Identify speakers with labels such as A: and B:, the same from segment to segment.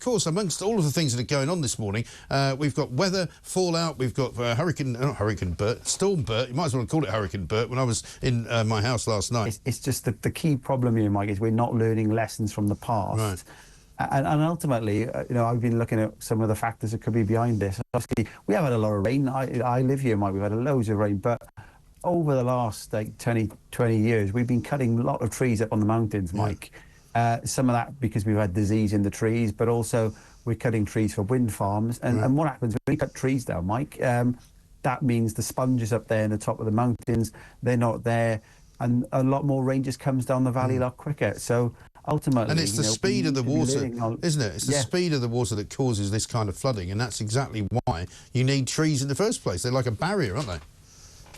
A: course, amongst all of the things that are going on this morning, we've got weather, fallout, we've got Storm Bert. You might as well call it Hurricane Bert when I was in my house last night.
B: It's just the key problem here, Mike, is we're not learning lessons from the past.
A: Right.
B: And ultimately, you know, I've been looking at some of the factors that could be behind this. Obviously, we have had a lot of rain. I live here, Mike. We've had loads of rain, but over the last 20 years, we've been cutting a lot of trees up on the mountains, Mike. Some of that because we've had disease in the trees, but also we're cutting trees for wind farms. And what happens when we cut trees down, Mike? That means the sponges up there in the top of the mountains, they're not there, and a lot more rain just comes down the valley a lot quicker. So ultimately,
A: and it's the speed of the water, isn't it? It's the speed of the water that causes this kind of flooding, and that's exactly why you need trees in the first place. They're like a barrier, aren't they?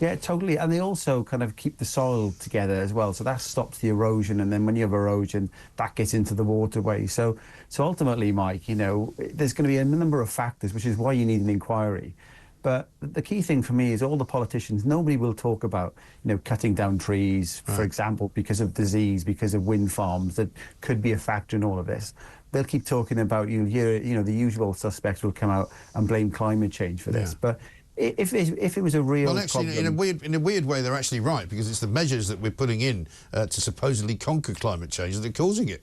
B: Yeah, totally. And they also kind of keep the soil together as well. So that stops the erosion. And then when you have erosion, that gets into the waterway. So ultimately, Mike, you know, there's going to be a number of factors, which is why you need an inquiry. But the key thing for me is all the politicians, nobody will talk about, you know, cutting down trees, for example, because of disease, because of wind farms that could be a factor in all of this. They'll keep talking about, you know, the usual suspects will come out and blame climate change for this. But if it was a real
A: actually,
B: problem...
A: in a weird way, they're actually right, because it's the measures that we're putting in to supposedly conquer climate change that are causing it.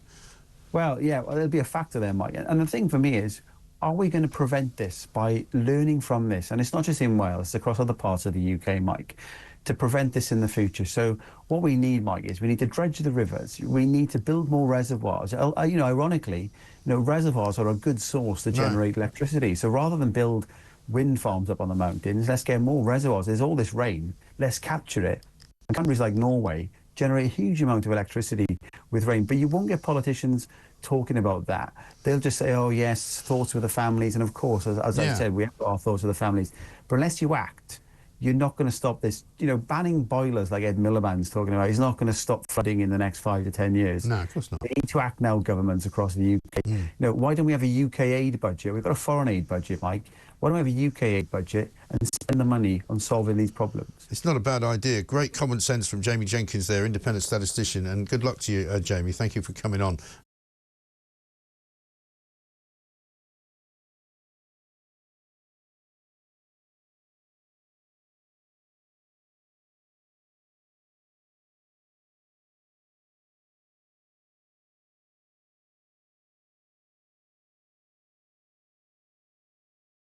B: Well, yeah, there'll be a factor there, Mike. And the thing for me is, are we going to prevent this by learning from this? And it's not just in Wales, it's across other parts of the UK, Mike, to prevent this in the future. So what we need, Mike, is we need to dredge the rivers. We need to build more reservoirs. You know, ironically, you know, reservoirs are a good source to generate electricity. So rather than build wind farms up on the mountains, let's get more reservoirs. There's all this rain, let's capture it. And countries like Norway generate a huge amount of electricity with rain, but you won't get politicians talking about that. They'll just say, oh yes, thoughts with the families, and of course, as I said, we have our thoughts with the families. But unless you act, you're not going to stop this. You know, banning boilers like Ed Miliband's talking about is not going to stop flooding in the next 5 to 10 years.
A: No, of course not.
B: They need to act now, governments across the UK. You know, why don't we have a UK aid budget? We've got a foreign aid budget, Mike. Why don't we have a UK aid budget and spend the money on solving these problems?
A: It's not a bad idea. Great common sense from Jamie Jenkins there, independent statistician, and good luck to you, Jamie. Thank you for coming on.